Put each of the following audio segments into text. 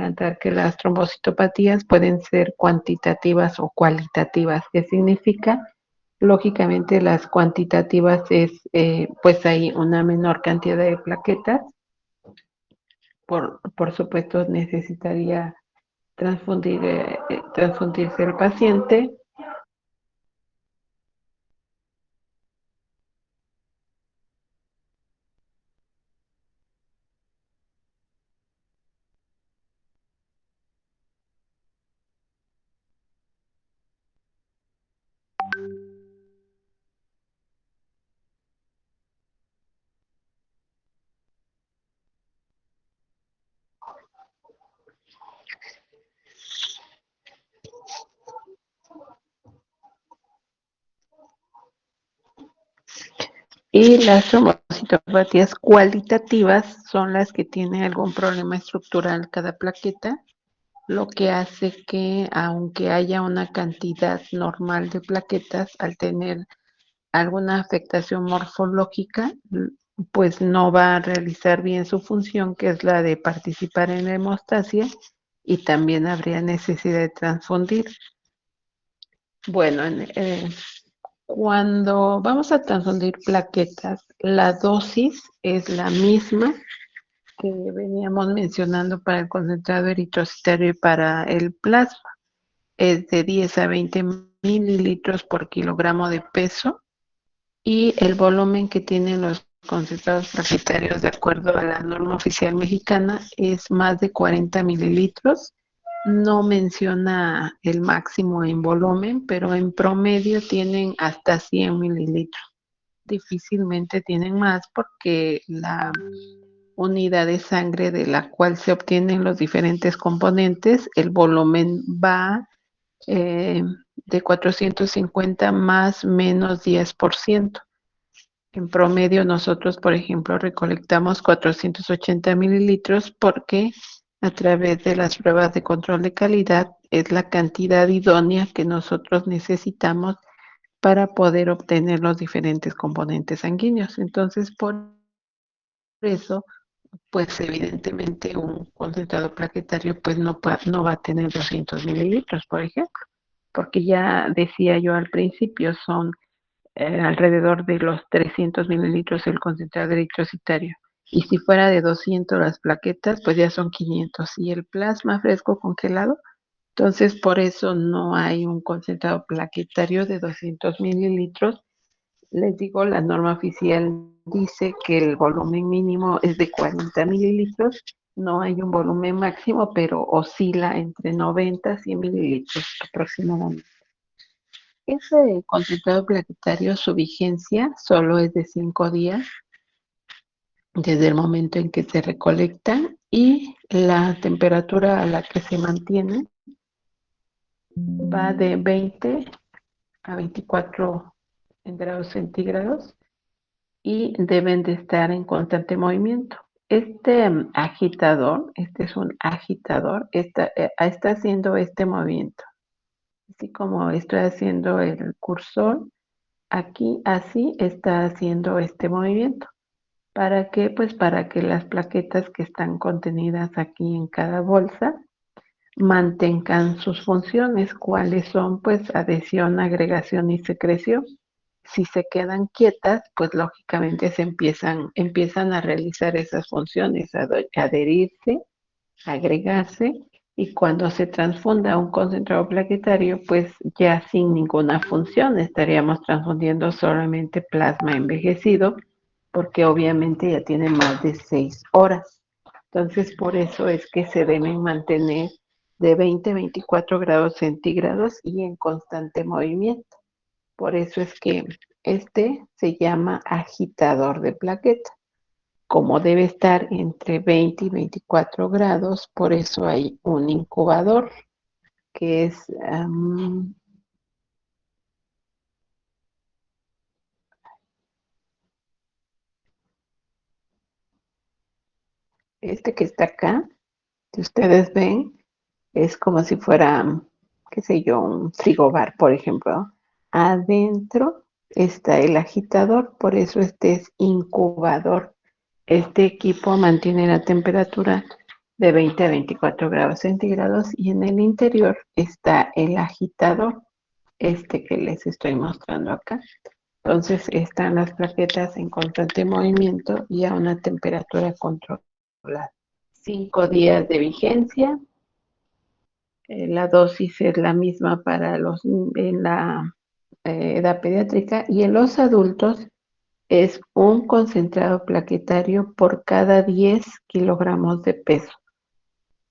adelantar que las trombocitopatías pueden ser cuantitativas o cualitativas. ¿Qué significa? Lógicamente las cuantitativas es, pues hay una menor cantidad de plaquetas. Por supuesto necesitaría transfundirse el paciente. Y las trombocitopatías cualitativas son las que tienen algún problema estructural cada plaqueta, lo que hace que aunque haya una cantidad normal de plaquetas, al tener alguna afectación morfológica, pues no va a realizar bien su función, que es la de participar en la hemostasia, y también habría necesidad de transfundir. Bueno, cuando vamos a transfundir plaquetas, la dosis es la misma que veníamos mencionando para el concentrado eritrocitario y para el plasma. Es de 10 a 20 mililitros por kilogramo de peso, y el volumen que tienen los concentrados plaquetarios de acuerdo a la norma oficial mexicana es más de 40 mililitros. No menciona el máximo en volumen, pero en promedio tienen hasta 100 mililitros. Difícilmente tienen más porque la unidad de sangre de la cual se obtienen los diferentes componentes, el volumen va de 450 más menos 10%. En promedio nosotros, por ejemplo, recolectamos 480 mililitros porque a través de las pruebas de control de calidad es la cantidad idónea que nosotros necesitamos para poder obtener los diferentes componentes sanguíneos. Entonces, por eso, pues evidentemente un concentrado plaquetario pues no va a tener 200 mililitros, por ejemplo, porque ya decía yo al principio, son alrededor de los 300 mililitros el concentrado eritrocitario. Y si fuera de 200 las plaquetas, pues ya son 500. Y el plasma fresco congelado, entonces por eso no hay un concentrado plaquetario de 200 mililitros. Les digo, la norma oficial dice que el volumen mínimo es de 40 mililitros. No hay un volumen máximo, pero oscila entre 90 y 100 mililitros aproximadamente. Ese concentrado plaquetario, su vigencia solo es de 5 días desde el momento en que se recolecta, y la temperatura a la que se mantiene va de 20 a 24 grados centígrados y deben de estar en constante movimiento. Este agitador, este es un agitador, está haciendo este movimiento. Así como estoy haciendo el cursor, aquí así está haciendo este movimiento. ¿Para qué? Pues para que las plaquetas que están contenidas aquí en cada bolsa mantengan sus funciones. ¿Cuáles son? Pues adhesión, agregación y secreción. Si se quedan quietas, pues lógicamente empiezan a realizar esas funciones, adherirse, agregarse, y cuando se transfunda un concentrado plaquetario, pues ya sin ninguna función, estaríamos transfundiendo solamente plasma envejecido, porque obviamente ya tiene más de 6 horas. Entonces, por eso es que se deben mantener de 20 a 24 grados centígrados y en constante movimiento. Por eso es que este se llama agitador de plaqueta. Como debe estar entre 20 y 24 grados, por eso hay un incubador que es este que está acá. Si ustedes ven, es como si fuera, qué sé yo, un frigobar, por ejemplo. Adentro está el agitador, por eso este es incubador. Este equipo mantiene la temperatura de 20 a 24 grados centígrados, y en el interior está el agitador, este que les estoy mostrando acá. Entonces están las plaquetas en constante movimiento y a una temperatura controlada. 5 días de vigencia. La dosis es la misma para los en la edad pediátrica, y en los adultos es un concentrado plaquetario por cada 10 kilogramos de peso.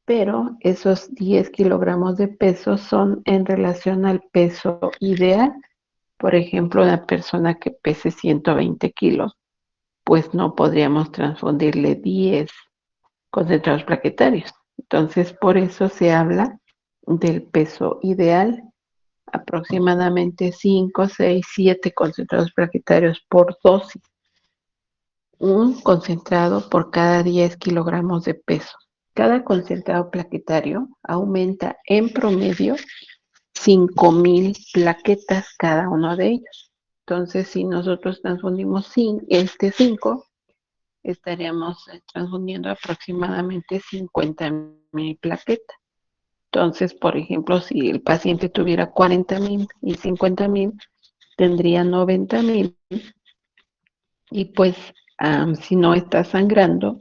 Pero esos 10 kilogramos de peso son en relación al peso ideal. Por ejemplo, una persona que pese 120 kilos, pues no podríamos transfundirle 10 concentrados plaquetarios. Entonces, por eso se habla del peso ideal, aproximadamente 5, 6, 7 concentrados plaquetarios por dosis, un concentrado por cada 10 kilogramos de peso. Cada concentrado plaquetario aumenta en promedio 5,000 plaquetas cada uno de ellos. Entonces, si nosotros transfundimos 5, estaríamos transfundiendo aproximadamente 50,000 plaquetas. Entonces, por ejemplo, si el paciente tuviera 40,000 y 50,000, tendría 90,000, y pues si no está sangrando,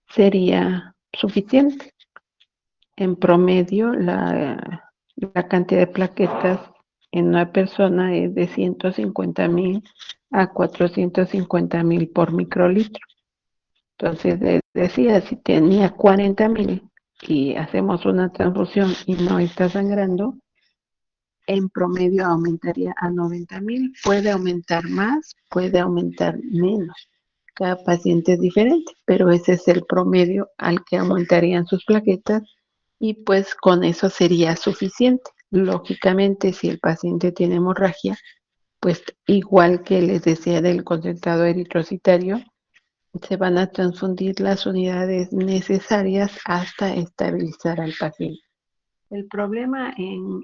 sería suficiente. En promedio, la cantidad de plaquetas en una persona es de 150,000 a 450,000 por microlitro. Entonces, decía, si tenía 40,000 y hacemos una transfusión y no está sangrando, en promedio aumentaría a 90,000. Puede aumentar más, puede aumentar menos. Cada paciente es diferente, pero ese es el promedio al que aumentarían sus plaquetas, y pues con eso sería suficiente. Lógicamente, si el paciente tiene hemorragia, pues igual que les decía del concentrado eritrocitario, se van a transfundir las unidades necesarias hasta estabilizar al paciente. El problema en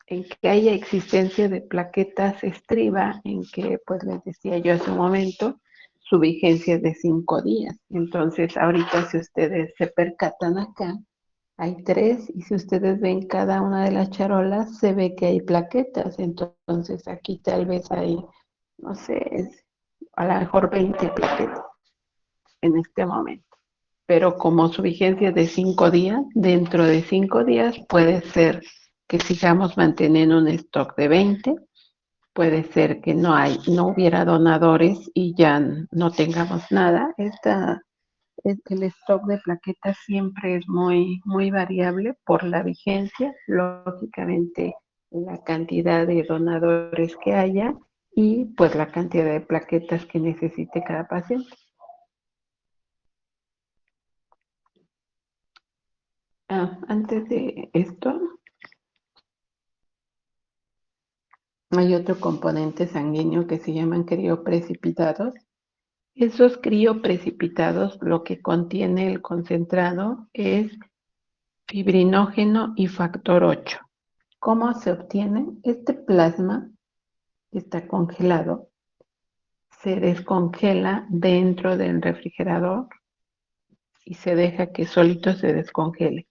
que haya existencia de plaquetas estriba en que, pues les decía yo hace un momento, su vigencia es de 5 días. Entonces, ahorita si ustedes se percatan acá, hay 3, y si ustedes ven cada una de las charolas, se ve que hay plaquetas. Entonces, aquí tal vez hay, no sé, a lo mejor 20 plaquetas en este momento. Pero como su vigencia es de 5 días, dentro de 5 días puede ser que sigamos manteniendo un stock de 20, puede ser que no hubiera donadores y ya no tengamos nada. El stock de plaquetas siempre es muy, muy variable por la vigencia, lógicamente la cantidad de donadores que haya y pues la cantidad de plaquetas que necesite cada paciente. Antes de esto, hay otro componente sanguíneo que se llaman crioprecipitados. Esos crioprecipitados, lo que contiene el concentrado es fibrinógeno y factor 8. ¿Cómo se obtiene? Este plasma que está congelado se descongela dentro del refrigerador y se deja que solito se descongele,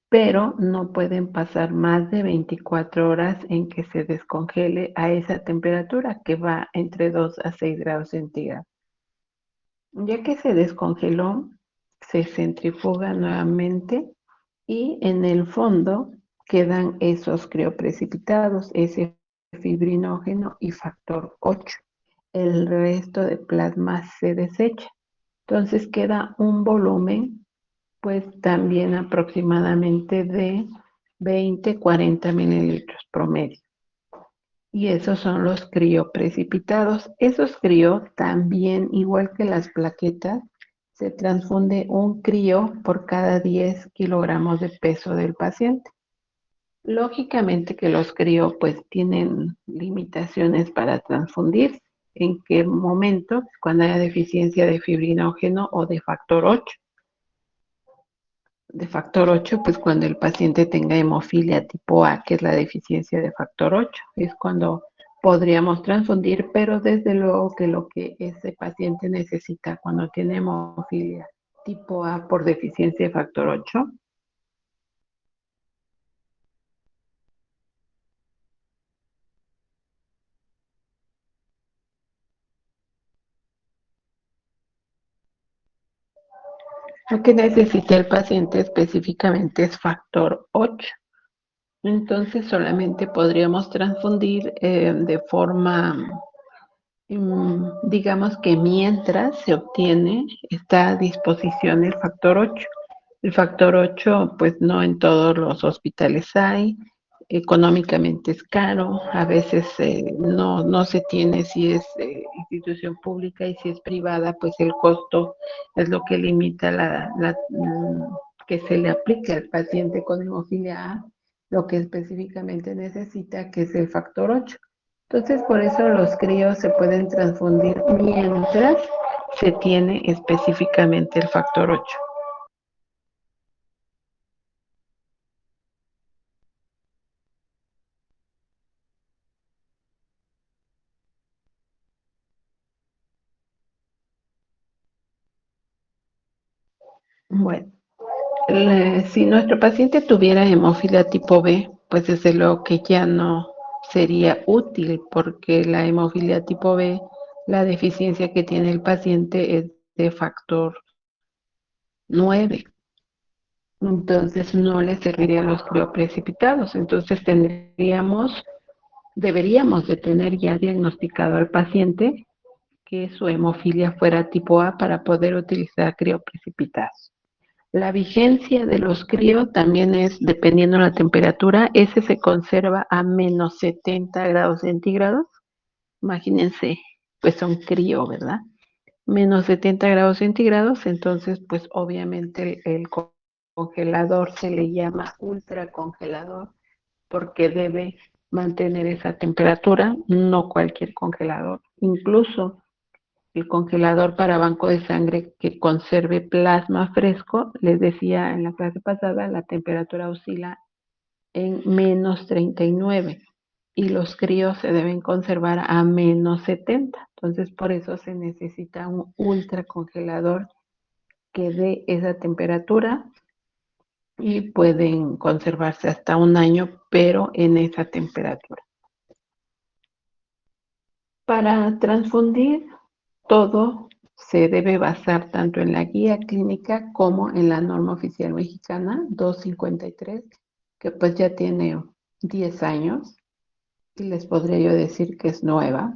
pero no pueden pasar más de 24 horas en que se descongele a esa temperatura, que va entre 2 a 6 grados centígrados. Ya que se descongeló, se centrifuga nuevamente y en el fondo quedan esos crioprecipitados, ese fibrinógeno y factor 8. El resto de plasma se desecha. Entonces queda un volumen, pues también aproximadamente de 20-40 mililitros promedio. Y esos son los crioprecipitados. Esos crio también, igual que las plaquetas, se transfunde un crio por cada 10 kilogramos de peso del paciente. Lógicamente que los crio pues tienen limitaciones para transfundir. ¿En qué momento? Cuando haya deficiencia de fibrinógeno o de factor 8. De factor 8, pues cuando el paciente tenga hemofilia tipo A, que es la deficiencia de factor 8, es cuando podríamos transfundir, pero desde luego que lo que ese paciente necesita cuando tiene hemofilia tipo A por deficiencia de factor 8. Lo que necesita el paciente específicamente es factor 8. Entonces solamente podríamos transfundir de forma, digamos que mientras se obtiene, está a disposición el factor 8. El factor 8, pues no en todos los hospitales hay, económicamente es caro, a veces no se tiene si es institución pública y si es privada, pues el costo es lo que limita que se le aplique al paciente con hemofilia A, lo que específicamente necesita, que es el factor 8. Entonces, por eso los críos se pueden transfundir mientras se tiene específicamente el factor 8. Bueno, si nuestro paciente tuviera hemofilia tipo B, pues desde luego que ya no sería útil porque la hemofilia tipo B, la deficiencia que tiene el paciente es de factor 9. Entonces no le servirían los crioprecipitados. Entonces deberíamos de tener ya diagnosticado al paciente que su hemofilia fuera tipo A para poder utilizar crioprecipitados. La vigencia de los críos también es dependiendo de la temperatura. Ese se conserva a menos 70 grados centígrados. Imagínense, pues son crío, ¿verdad? Menos 70 grados centígrados, entonces pues obviamente el congelador se le llama ultracongelador porque debe mantener esa temperatura, no cualquier congelador. Incluso el congelador para banco de sangre que conserve plasma fresco, les decía en la clase pasada, la temperatura oscila en menos 39 y los críos se deben conservar a menos 70. Entonces, por eso se necesita un ultracongelador que dé esa temperatura y pueden conservarse hasta un año, pero en esa temperatura. Para transfundir todo se debe basar tanto en la guía clínica como en la norma oficial mexicana 253, que pues ya tiene 10 años y les podría yo decir que es nueva,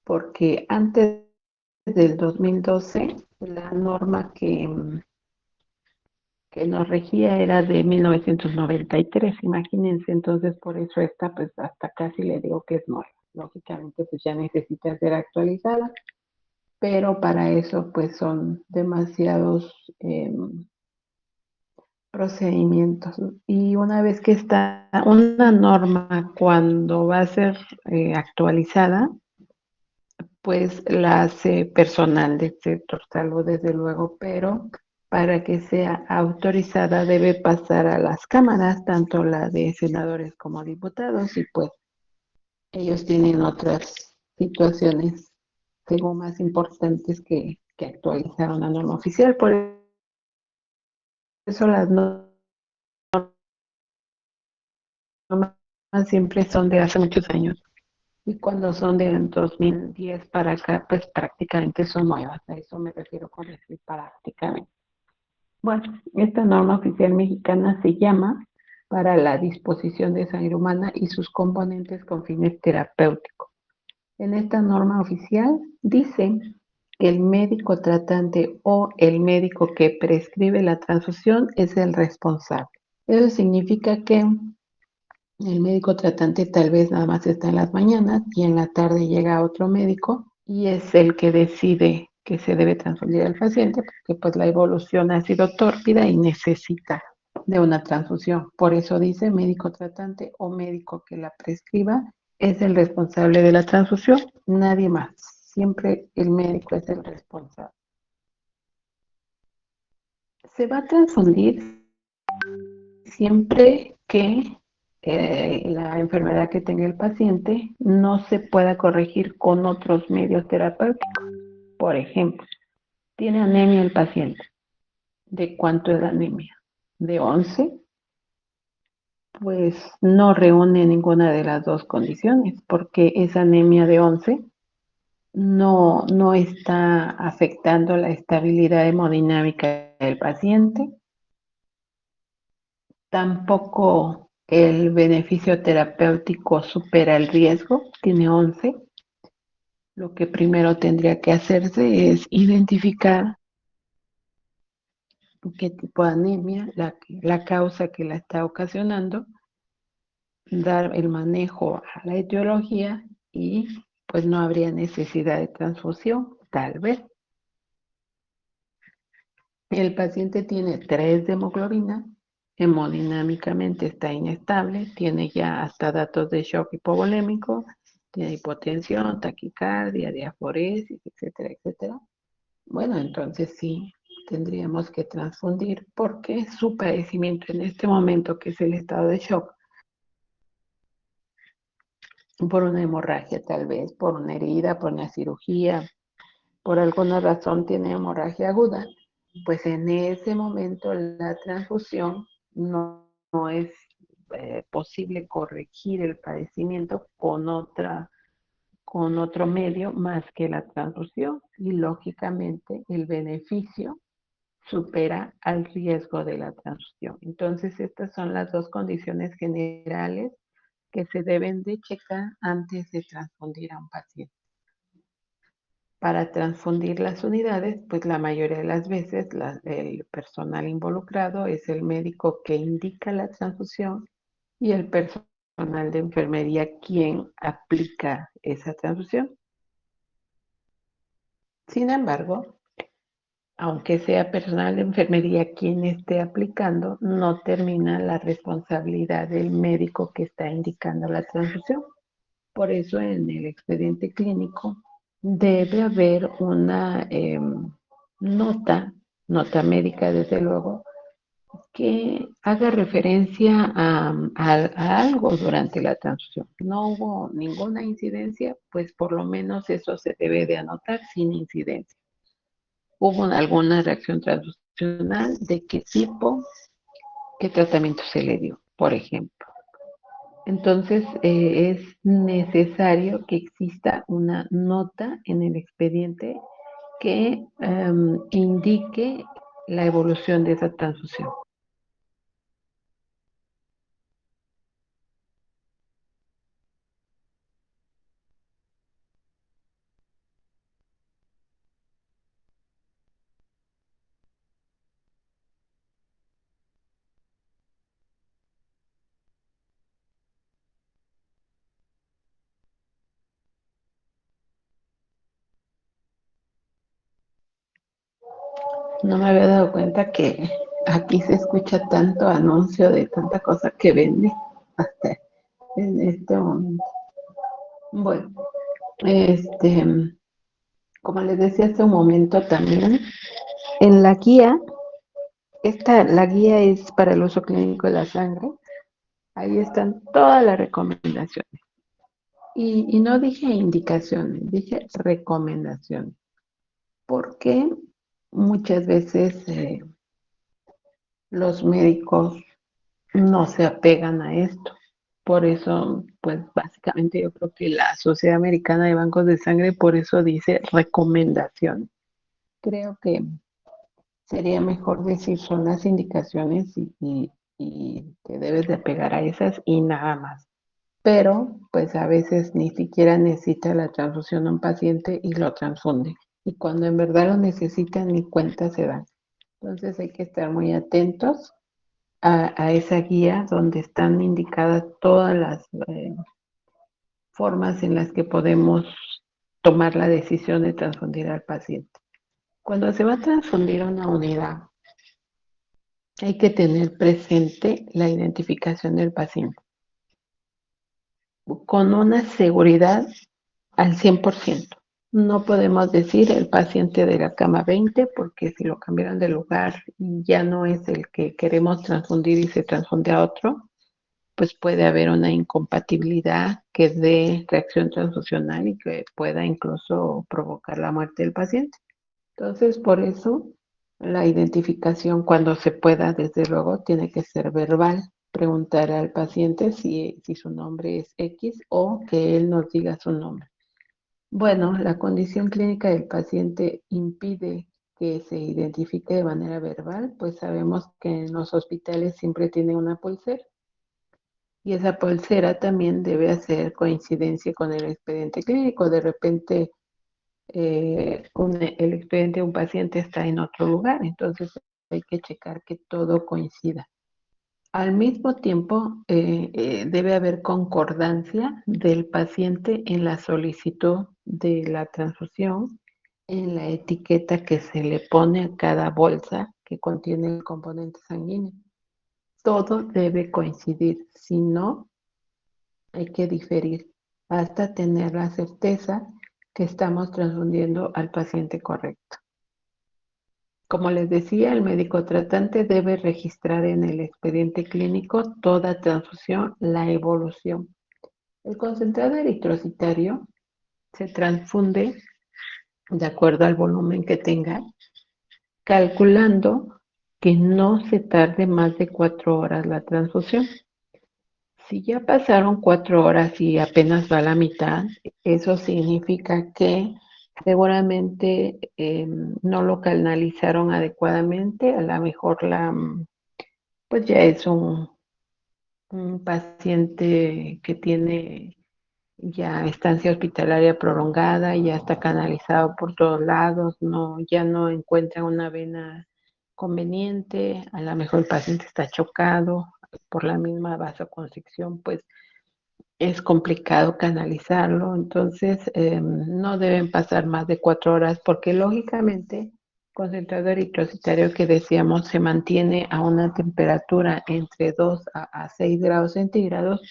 porque antes del 2012 la norma que nos regía era de 1993, imagínense, entonces por eso esta pues hasta casi le digo que es nueva. Lógicamente pues ya necesita ser actualizada, pero para eso pues son demasiados procedimientos. Y una vez que está una norma, cuando va a ser actualizada, pues la hace personal del sector salud, desde luego, pero para que sea autorizada debe pasar a las cámaras, tanto la de senadores como diputados, y pues ellos tienen otras situaciones, según más importantes que actualizar una norma oficial. Por eso las normas siempre son de hace muchos años. Y cuando son de 2010 para acá, pues prácticamente son nuevas. A eso me refiero con decir prácticamente. Bueno, esta norma oficial mexicana se llama para la disposición de sangre humana y sus componentes con fines terapéuticos. En esta norma oficial dice que el médico tratante o el médico que prescribe la transfusión es el responsable. Eso significa que el médico tratante tal vez nada más está en las mañanas y en la tarde llega otro médico y es el que decide que se debe transfundir al paciente porque pues la evolución ha sido tórpida y necesita de una transfusión. Por eso dice médico tratante o médico que la prescriba es el responsable de la transfusión, nadie más. Siempre el médico es el responsable. Se va a transfundir siempre que la enfermedad que tenga el paciente no se pueda corregir con otros medios terapéuticos. Por ejemplo, Tiene anemia el paciente. ¿De cuánto es la anemia? ¿De 11? Pues no reúne ninguna de las dos condiciones, porque esa anemia de 11 no está afectando la estabilidad hemodinámica del paciente, tampoco el beneficio terapéutico supera el riesgo, tiene 11. Lo que primero tendría que hacerse es identificar qué tipo de anemia, la causa que la está ocasionando, dar el manejo a la etiología y pues no habría necesidad de transfusión, tal vez. El paciente tiene 3 de hemoglobina, hemodinámicamente está inestable, tiene ya hasta datos de shock hipovolémico, tiene hipotensión, taquicardia, diaforesis, etcétera, etcétera. Bueno, entonces sí, tendríamos que transfundir porque su padecimiento en este momento, que es el estado de shock, por una hemorragia tal vez, por una herida, por una cirugía, por alguna razón tiene hemorragia aguda, pues en ese momento la transfusión no es posible corregir el padecimiento con otro medio más que la transfusión y lógicamente el beneficio supera al riesgo de la transfusión. Entonces, estas son las dos condiciones generales que se deben de checar antes de transfundir a un paciente. Para transfundir las unidades, pues la mayoría de las veces el personal involucrado es el médico que indica la transfusión y el personal de enfermería quien aplica esa transfusión. Sin embargo, aunque sea personal de enfermería quien esté aplicando, no termina la responsabilidad del médico que está indicando la transfusión. Por eso en el expediente clínico debe haber una nota, nota médica desde luego, que haga referencia a algo durante la transfusión. No hubo ninguna incidencia, pues por lo menos eso se debe de anotar sin incidencia. ¿Hubo alguna reacción transfusional? ¿De qué tipo? ¿Qué tratamiento se le dio, por ejemplo? Entonces, es necesario que exista una nota en el expediente que indique la evolución de esa transfusión. No me había dado cuenta que aquí se escucha tanto anuncio de tanta cosa que vende hasta en este momento. Bueno, este, como les decía hace un momento también, en la guía, la guía es para el uso clínico de la sangre. Ahí están todas las recomendaciones. Y no dije indicaciones, dije recomendaciones, porque muchas veces los médicos no se apegan a esto. Por eso, pues básicamente yo creo que la Sociedad Americana de Bancos de Sangre por eso dice recomendación. Creo que sería mejor decir son las indicaciones y te debes de apegar a esas y nada más. Pero pues a veces ni siquiera necesita la transfusión un paciente y lo transfunde. Y cuando en verdad lo necesitan ni cuenta se dan. Entonces hay que estar muy atentos a esa guía donde están indicadas todas las formas en las que podemos tomar la decisión de transfundir al paciente. Cuando se va a transfundir una unidad, hay que tener presente la identificación del paciente con una seguridad al 100%. No podemos decir el paciente de la cama 20 porque si lo cambiaron de lugar y ya no es el que queremos transfundir y se transfunde a otro, pues puede haber una incompatibilidad que dé reacción transfusional y que pueda incluso provocar la muerte del paciente. Entonces, por eso la identificación cuando se pueda, desde luego, tiene que ser verbal. Preguntar al paciente si su nombre es X o que él nos diga su nombre. Bueno, la condición clínica del paciente impide que se identifique de manera verbal, pues sabemos que en los hospitales siempre tienen una pulsera y esa pulsera también debe hacer coincidencia con el expediente clínico. De repente el expediente de un paciente está en otro lugar, entonces hay que checar que todo coincida. Al mismo tiempo, debe haber concordancia del paciente en la solicitud de la transfusión, en la etiqueta que se le pone a cada bolsa que contiene el componente sanguíneo. Todo debe coincidir, si no, hay que diferir hasta tener la certeza que estamos transfundiendo al paciente correcto. Como les decía, el médico tratante debe registrar en el expediente clínico toda transfusión, la evolución. El concentrado eritrocitario se transfunde de acuerdo al volumen que tenga, calculando que no se tarde más de 4 horas la transfusión. Si ya pasaron 4 horas y apenas va a la mitad, eso significa que seguramente no lo canalizaron adecuadamente, a lo mejor pues ya es un paciente que tiene ya estancia hospitalaria prolongada, ya está canalizado por todos lados, no, ya no encuentra una vena conveniente, a lo mejor el paciente está chocado por la misma vasoconstricción, pues es complicado canalizarlo, entonces no deben pasar más de 4 horas porque lógicamente concentrado eritrocitario que decíamos se mantiene a una temperatura entre 2 a 6 grados centígrados.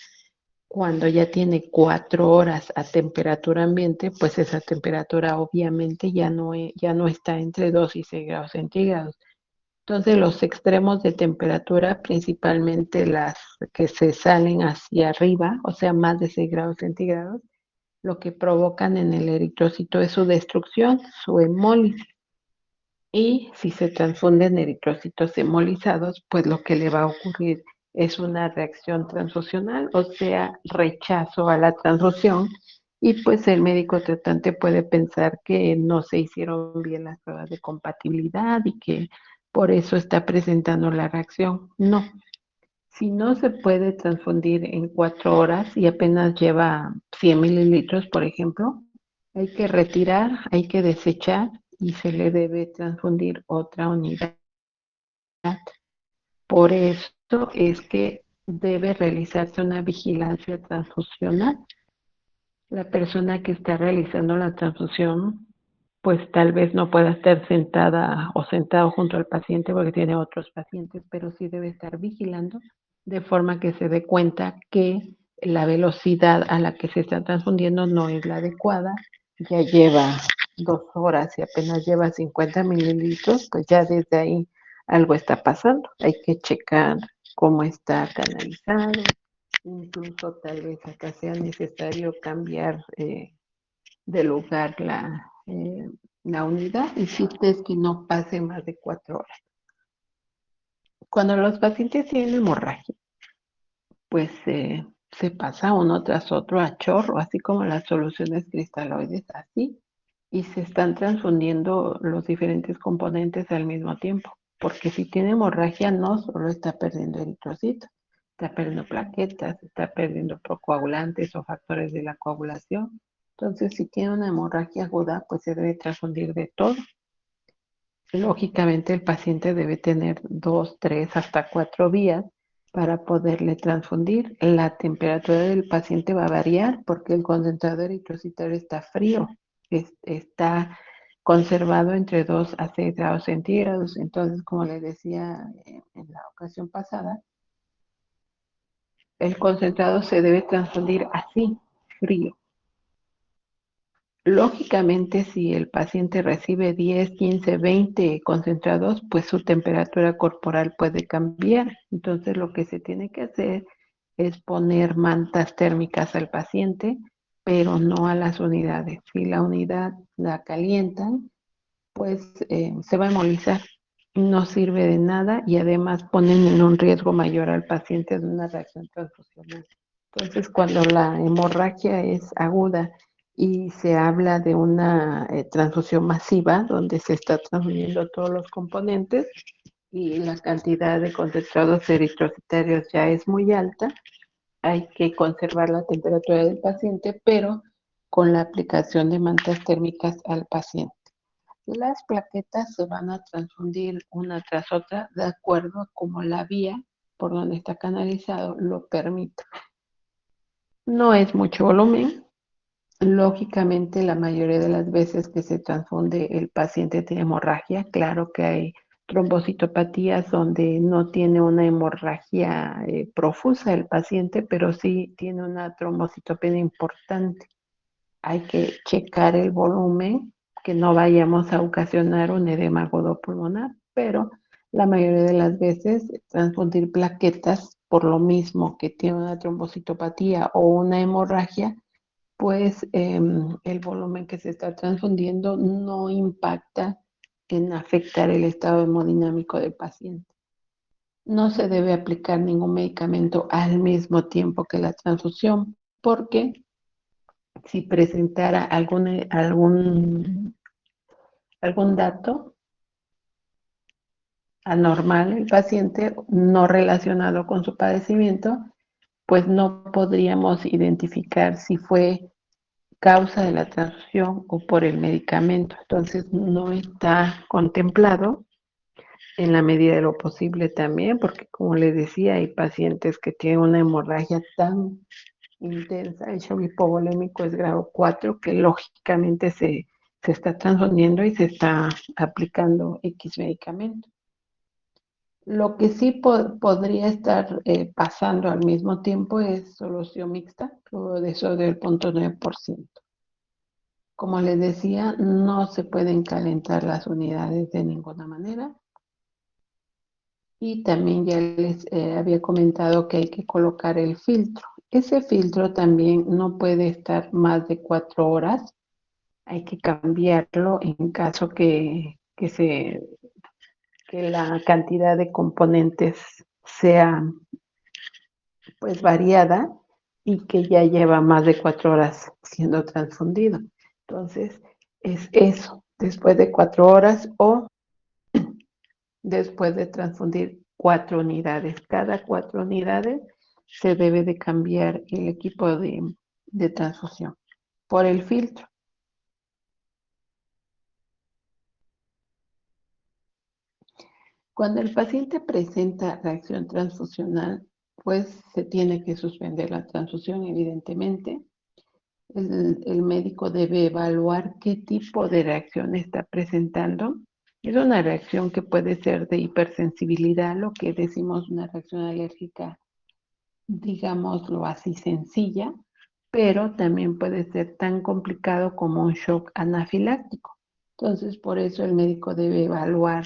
Cuando ya tiene 4 horas a temperatura ambiente, pues esa temperatura obviamente ya no está entre 2 y 6 grados centígrados. Entonces los extremos de temperatura, principalmente las que se salen hacia arriba, o sea, más de 6 grados centígrados, lo que provocan en el eritrocito es su destrucción, su hemólisis. Y si se transfunden eritrocitos hemolizados, pues lo que le va a ocurrir es una reacción transfusional, o sea, rechazo a la transfusión. Y pues el médico tratante puede pensar que no se hicieron bien las pruebas de compatibilidad y que por eso está presentando la reacción. No, si no se puede transfundir en 4 horas y apenas lleva 100 mililitros, por ejemplo, hay que retirar, hay que desechar y se le debe transfundir otra unidad. Por esto es que debe realizarse una vigilancia transfusional. La persona que está realizando la transfusión, pues tal vez no pueda estar sentada o sentado junto al paciente porque tiene otros pacientes, pero sí debe estar vigilando de forma que se dé cuenta que la velocidad a la que se está transfundiendo no es la adecuada. Ya lleva 2 horas y apenas lleva 50 mililitros, pues ya desde ahí algo está pasando. Hay que checar cómo está canalizado, incluso tal vez hasta sea necesario cambiar de lugar la unidad. El chiste es que no pase más de 4 horas. Cuando los pacientes tienen hemorragia, pues se pasa uno tras otro a chorro, así como las soluciones cristaloides, así, y se están transfundiendo los diferentes componentes al mismo tiempo, porque si tiene hemorragia no solo está perdiendo eritrocitos, está perdiendo plaquetas, está perdiendo procoagulantes o factores de la coagulación. Entonces, si tiene una hemorragia aguda, pues se debe transfundir de todo. Lógicamente, el paciente debe tener 2, 3, hasta 4 vías para poderle transfundir. La temperatura del paciente va a variar porque el concentrado eritrocitario está frío, está conservado entre 2 a 6 grados centígrados. Entonces, como les decía en la ocasión pasada, el concentrado se debe transfundir así, frío. Lógicamente, si el paciente recibe 10, 15, 20 concentrados, pues su temperatura corporal puede cambiar. Entonces, lo que se tiene que hacer es poner mantas térmicas al paciente, pero no a las unidades. Si la unidad la calientan, pues se va a hemolizar. No sirve de nada y además ponen en un riesgo mayor al paciente de una reacción transfusional. Entonces, cuando la hemorragia es aguda y se habla de una transfusión masiva, donde se está transfiriendo todos los componentes y la cantidad de concentrados eritrocitarios ya es muy alta, hay que conservar la temperatura del paciente, pero con la aplicación de mantas térmicas al paciente. Las plaquetas se van a transfundir una tras otra de acuerdo a cómo la vía por donde está canalizado lo permite. No es mucho volumen. Lógicamente, la mayoría de las veces que se transfunde el paciente tiene hemorragia. Claro que hay trombocitopatías donde no tiene una hemorragia profusa el paciente, pero sí tiene una trombocitopenia importante. Hay que checar el volumen, que no vayamos a ocasionar un edema agudo pulmonar, pero la mayoría de las veces transfundir plaquetas por lo mismo que tiene una trombocitopatía o una hemorragia, pues el volumen que se está transfundiendo no impacta en afectar el estado hemodinámico del paciente. No se debe aplicar ningún medicamento al mismo tiempo que la transfusión, porque si presentara algún dato anormal el paciente no relacionado con su padecimiento, pues no podríamos identificar si fue causa de la transfusión o por el medicamento. Entonces no está contemplado en la medida de lo posible también, porque como les decía, hay pacientes que tienen una hemorragia tan intensa, el shock hipovolémico es grado 4, que lógicamente se está transfundiendo y se está aplicando X medicamento. Lo que sí podría estar pasando al mismo tiempo es solución mixta, fluoruro de sodio del 0.9%. Como les decía, no se pueden calentar las unidades de ninguna manera. Y también ya les había comentado que hay que colocar el filtro. Ese filtro también no puede estar más de 4 horas. Hay que cambiarlo en caso que la cantidad de componentes sea pues variada y que ya lleva más de 4 horas siendo transfundido. Entonces, es eso, después de 4 horas o después de transfundir 4 unidades. Cada 4 unidades se debe de cambiar el equipo de transfusión por el filtro. Cuando el paciente presenta reacción transfusional, pues se tiene que suspender la transfusión, evidentemente. El médico debe evaluar qué tipo de reacción está presentando. Es una reacción que puede ser de hipersensibilidad, lo que decimos una reacción alérgica, digámoslo así, sencilla, pero también puede ser tan complicado como un shock anafiláctico. Entonces, por eso el médico debe evaluar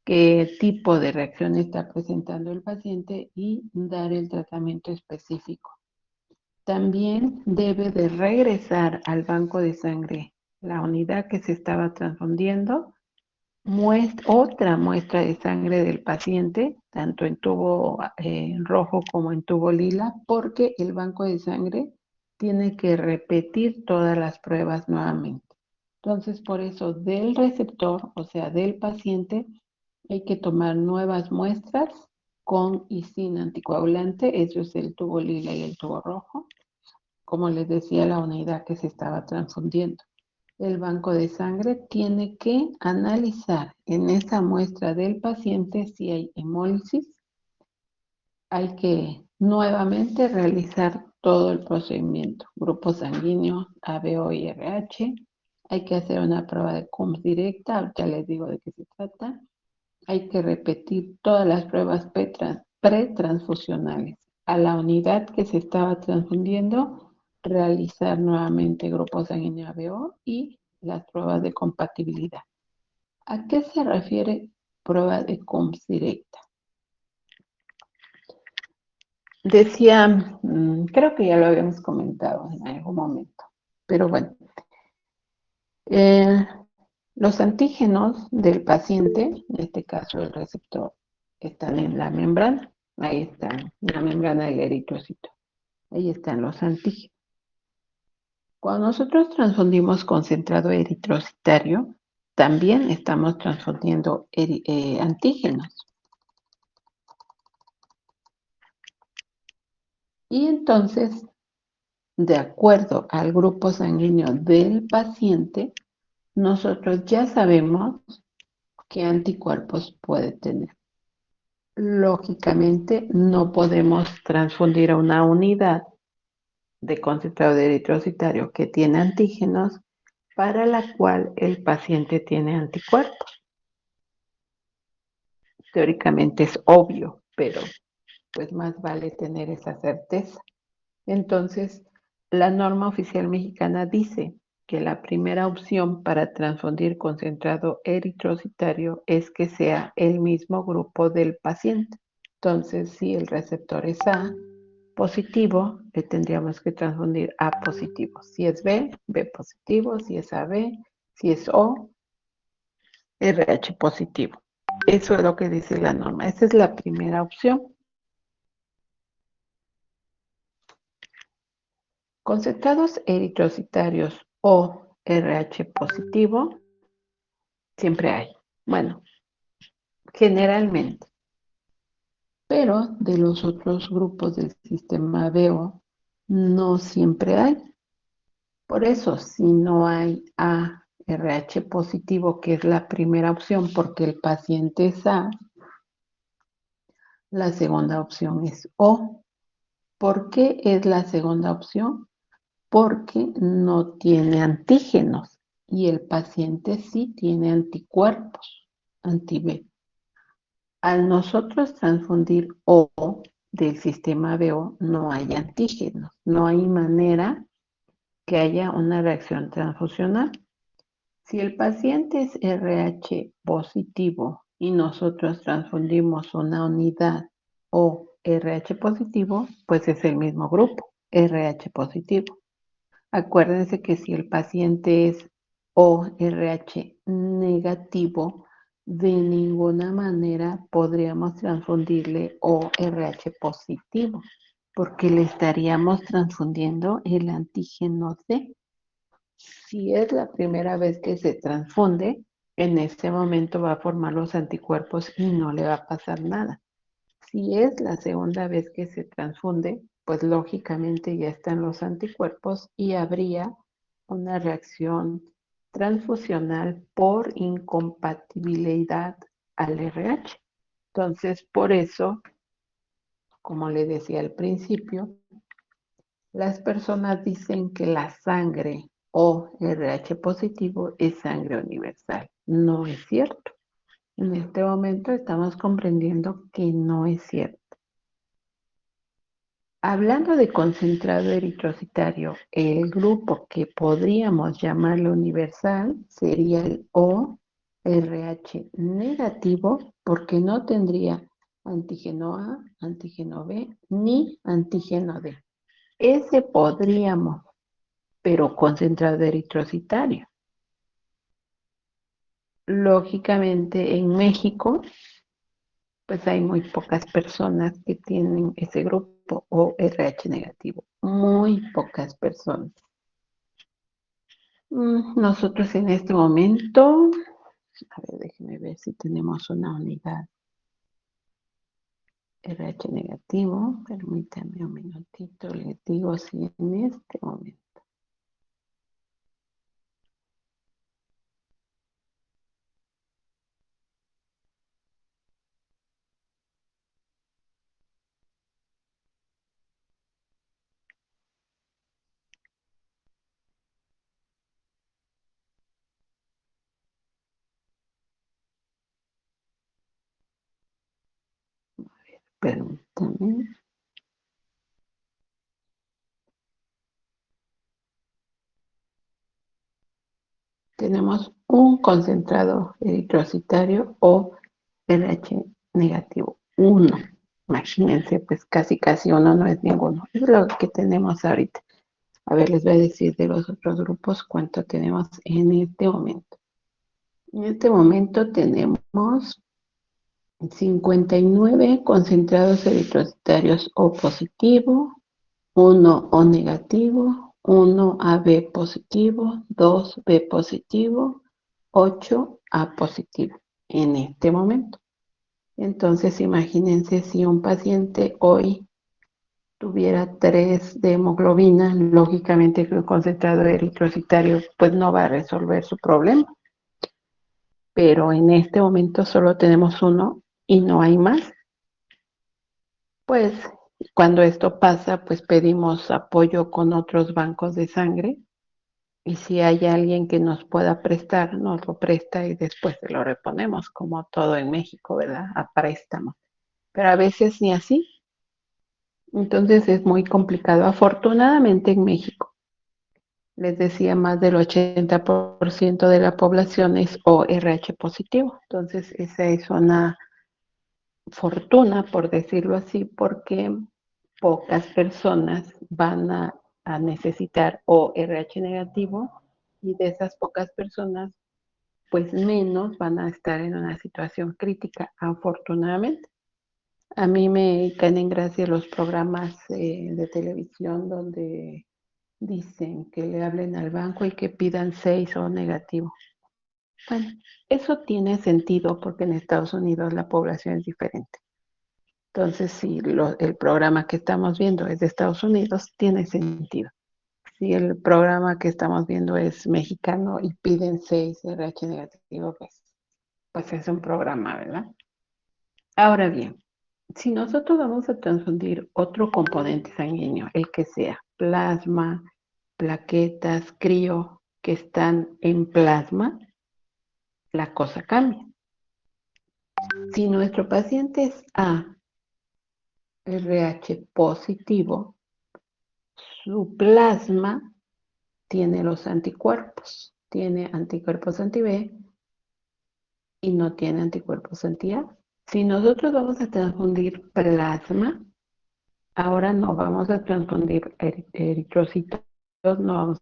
qué tipo de reacción está presentando el paciente y dar el tratamiento específico. También debe de regresar al banco de sangre la unidad que se estaba transfundiendo, otra muestra de sangre del paciente, tanto en tubo rojo como en tubo lila, porque el banco de sangre tiene que repetir todas las pruebas nuevamente. Entonces, por eso del receptor, o sea, del paciente, hay que tomar nuevas muestras con y sin anticoagulante, eso es el tubo lila y el tubo rojo, como les decía, la unidad que se estaba transfundiendo. El banco de sangre tiene que analizar en esa muestra del paciente si hay hemólisis. Hay que nuevamente realizar todo el procedimiento, grupo sanguíneo, ABO y RH. Hay que hacer una prueba de CUMS directa, ya les digo de qué se trata. Hay que repetir todas las pruebas pretransfusionales. A la unidad que se estaba transfundiendo, realizar nuevamente grupo sanguíneo ABO y las pruebas de compatibilidad. ¿A qué se refiere prueba de CUMS directa? Decía, creo que ya lo habíamos comentado en algún momento, pero bueno, Los antígenos del paciente, en este caso el receptor, están en la membrana. Ahí está, en la membrana del eritrocito. Ahí están los antígenos. Cuando nosotros transfundimos concentrado eritrocitario, también estamos transfundiendo antígenos. Y entonces, de acuerdo al grupo sanguíneo del paciente, nosotros ya sabemos qué anticuerpos puede tener. Lógicamente, no podemos transfundir a una unidad de concentrado de eritrocitario que tiene antígenos para la cual el paciente tiene anticuerpos. Teóricamente es obvio, pero pues más vale tener esa certeza. Entonces, la norma oficial mexicana dice que la primera opción para transfundir concentrado eritrocitario es que sea el mismo grupo del paciente. Entonces, si el receptor es A positivo, le tendríamos que transfundir A positivo. Si es B, B positivo. Si es AB, si es O, RH positivo. Eso es lo que dice la norma. Esa es la primera opción. Concentrados eritrocitarios o RH positivo, siempre hay. Bueno, generalmente. Pero de los otros grupos del sistema BO, no siempre hay. Por eso, si no hay ARH positivo, que es la primera opción porque el paciente es A, la segunda opción es O. ¿Por qué es la segunda opción? Porque no tiene antígenos y el paciente sí tiene anticuerpos, anti-B. Al nosotros transfundir O del sistema BO, no hay antígenos, no hay manera que haya una reacción transfusional. Si el paciente es RH positivo y nosotros transfundimos una unidad O RH positivo, pues es el mismo grupo, RH positivo. Acuérdense que si el paciente es ORH negativo, de ninguna manera podríamos transfundirle ORH positivo, porque le estaríamos transfundiendo el antígeno D. Si es la primera vez que se transfunde, en ese momento va a formar los anticuerpos y no le va a pasar nada. Si es la segunda vez que se transfunde, pues lógicamente ya están los anticuerpos y habría una reacción transfusional por incompatibilidad al RH. Entonces, por eso, como le decía al principio, las personas dicen que la sangre o RH positivo es sangre universal. No es cierto. En este momento estamos comprendiendo que no es cierto. Hablando de concentrado eritrocitario, el grupo que podríamos llamarlo universal sería el ORH negativo porque no tendría antígeno A, antígeno B ni antígeno D. Ese podríamos, pero concentrado eritrocitario. Lógicamente en México pues hay muy pocas personas que tienen ese grupo o RH negativo. Muy pocas personas. Nosotros en este momento, a ver, déjeme ver si tenemos una unidad RH negativo. Permítame un minutito, les digo si en este momento. Permítame. Tenemos un concentrado eritrocitario o RH negativo. Uno. Imagínense, pues casi uno no es ninguno. Es lo que tenemos ahorita. A ver, les voy a decir de los otros grupos cuánto tenemos en este momento. En este momento tenemos 59 concentrados eritrocitarios O positivo, 1 O negativo, 1 AB positivo, 2 B positivo, 8 A positivo en este momento. Entonces, imagínense si un paciente hoy tuviera 3 de hemoglobina, lógicamente el concentrado eritrocitario pues no va a resolver su problema. Pero en este momento solo tenemos 1 y no hay más. Pues cuando esto pasa, pues pedimos apoyo con otros bancos de sangre y si hay alguien que nos pueda prestar, nos lo presta y después se lo reponemos, como todo en México, ¿verdad? A préstamo. Pero a veces ni así. Entonces es muy complicado. Afortunadamente en México, les decía, más del 80% de la población es ORH positivo. Entonces esa es una fortuna, por decirlo así, porque pocas personas van a necesitar ORH negativo y de esas pocas personas, pues menos van a estar en una situación crítica, afortunadamente. A mí me caen en gracia los programas de televisión donde dicen que le hablen al banco y que pidan 6 o negativo. Bueno, eso tiene sentido porque en Estados Unidos la población es diferente. Entonces, si el programa que estamos viendo es de Estados Unidos, tiene sentido. Si el programa que estamos viendo es mexicano y piden 6 RH negativo, pues es un programa, ¿verdad? Ahora bien, si nosotros vamos a transfundir otro componente sanguíneo, el que sea plasma, plaquetas, crío, que están en plasma, la cosa cambia. Si nuestro paciente es ARH positivo, su plasma tiene los anticuerpos, tiene anticuerpos anti-B y no tiene anticuerpos anti-A. Si nosotros vamos a transfundir plasma, ahora no vamos a transfundir eritrocitos, no vamos.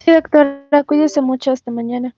Sí, doctora, cuídese mucho, hasta mañana.